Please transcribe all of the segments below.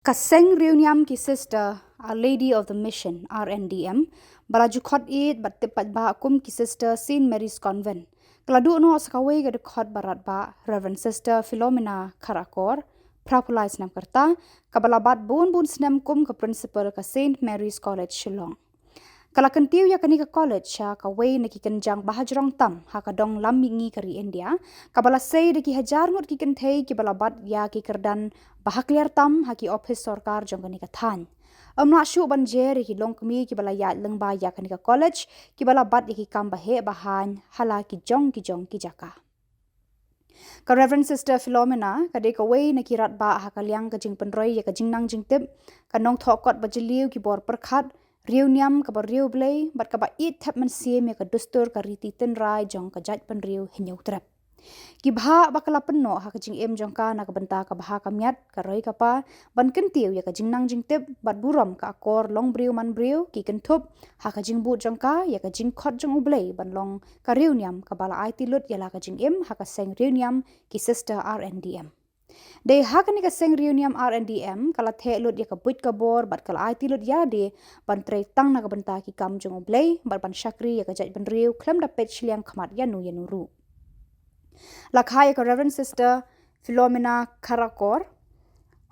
Kaseng Riuniam ki sister, Our Lady of the Mission, RNDM, Balajukot Eid bat tepat ba kum ki sister Saint Mary's Convent. Keladu no sakawai ga dekot barat ba Reverend Sister Philomena Kharakor, Prapulai Snam Kerta, kabalabat bun snam kum ke principal ka Saint Mary's College Shillong. Kala kentiu ya kani ka college sha ka wei neki kenjang bahajrong tam ha ka dong lamingi kari India kabala sei de ki hajar ngot ki kenthei ki balabat ya ki kerdan bahakliar tam ha ki office sarkar jong kani ka than amna shu banjer ki longkmi ki bala ya lengba ya kani ka college ki balabat ki kam bahe bahan hala ki jong ki jaka ka Reverend Sister Philomena ka de ka wei neki rat ba ha ka liang ka jing penroi ya ka jing nang jing tip ka nong thokot bajliu ki bor perkhat Riuniam ka Briew blay bat ka ba it tap man sim ya ka dustur ka riti ten rai jong ka jaj pen Briew hinyau trap ki bha bakala penno ha ka jing em jong ka na ka benta ka bha ka miat ka roi ka pa ban kentiu ya ka jing nang jing tip bat buram ka akor long Briew man Briew ki kentup ha ka jing bu jong ka ya ka jing khot jong ublay ban long ka Riuniam ka bala ai tilut ya la ka jing em ha ka seng Riuniam ki sister RNDM de hakani ka seng Riuniam RNDM kala the lut ya ka buit ka bor bat kala ai tilut ya de ban tre tang na ka benta ki kam jong oblay bat ban shakri ya ka jaj ban Briew klem da pech liang khamat ya nu ru la khai ka Reverend Sister Philomena Kharakor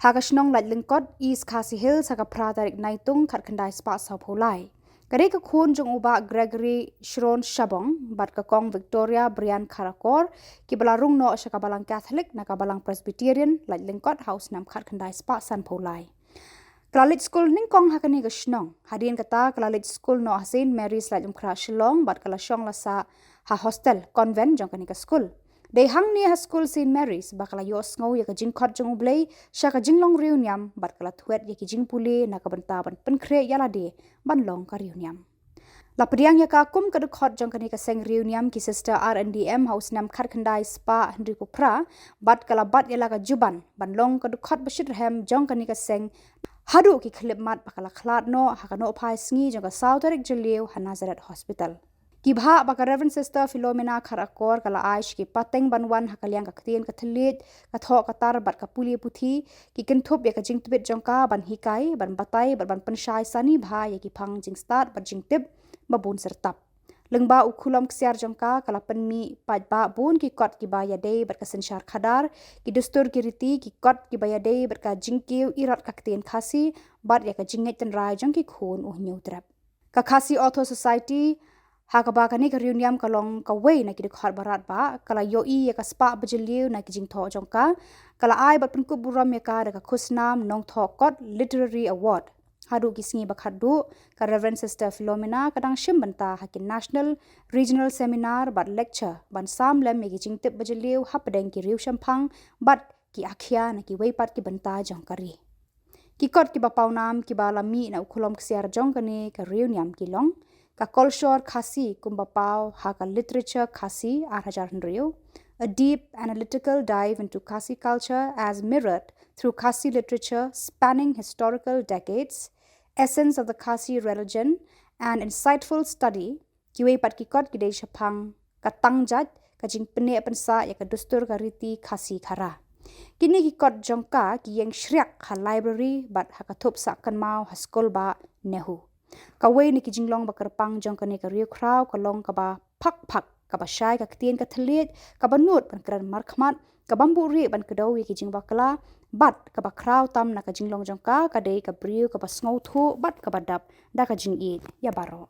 ha ka shnong lat lingkot East Khasi Hills ha ka pratarik naitung khat khandai spa sa pholai kare ka khun jong uba Gregory Shron Shabong bat ka kong Victoria Brian Kharakor ki balarung no sha ka balang Catholic na ka balang Presbyterian lat lingkot house nam khat khandai spa san pholai Khlad school ning kong hakani ka shnong hadin kata Khlad school no Saint Mary's lat umkhra Shillong bat kala shong la sa ha hostel Convent jong kani ka school de hang ni ha school Saint Mary's bakala yos ngau ya ka jing khot jong ublay sha ka jinglong Riuniam bat kala thuet ya ki jing puli na ka benta ban penkhre yala de ban long ka Riuniam la priang ya ka kum ka khot jong kani ka seng Riuniam ki sister RNDM house nam khat khandai spa handri ko pra bat kala bat yala ka juban ban long ka khot bashit hem jong kani ka seng hadu ki khlip mat bakala Khlad no ha ka no phai sngi jong ka Southwark Jeliu Hanazaret Hospital ki bha baka Reverend Sister Philomena Kharakor kala aish ki pateng banwan hakaliang ka ktien ka thlit ka tho ka tar bat ka puli puthi ki kenthop ya ka jing tibet jongka ban hikai ban batai ban panshai sani bha ya ki phang jing start bat jing tip babun sertap lengba ukhulam ksiar jongka kala penmi pat ba bun ki kot ki ba ya dei bat ka senshar khadar ki dustur ki riti ki kot ki ba ya dei bat ka jingkiu irat ka ktien khasi bat ya ka jinget ten rai jong ki khun u nyutrap ka khasi author society Hakaba kani ka Riuniam kalong ka wei na ki khar barat ba kala yo I ya ka spa bajliu na ki jing tho jongka kala ai bat penku buram ya ka ka khusnam nong tho kot literary award hadu ki sngi bakhadu ka Reverend Sister Philomena kadang shim banta hakin national regional seminar bat lecture ban Samla me ki jing tip bajliu hapdeng ki riu shampang bat ki akhia na ki wei pat ki banta jongkari ki kot ki bapaunam ki balami na ukhulom ksiar jongkani ka Riuniam ki long ka khuborkhasi kumbapau ha ka literature khasi arhajar hendriu a deep analytical dive into Khasi culture as mirrored through Khasi literature spanning historical decades essence of the Khasi religion and insightful study kiwe pat ki kot ki dei shaphang ka tangjat ka jing pene pensa ya ka dustur ka riti Khasi khara kini ki kot jongka ki yeng shriak ha library bat ha ka thup sa kan mau ha school ba NEHU ka wei ni ki jinglong ba kerpang jong kani ka riu kraw ka long ka ba phak ka ba shai ka ktien ka thlet ka ba nut ban kran markhmat ka bambu ri ban kedau ki jing ba kala bat ka ba kraw tam na ka jinglong jong ka dei ka Briew ka ba sngo thu bat ka ba dap da ka jing I ya baro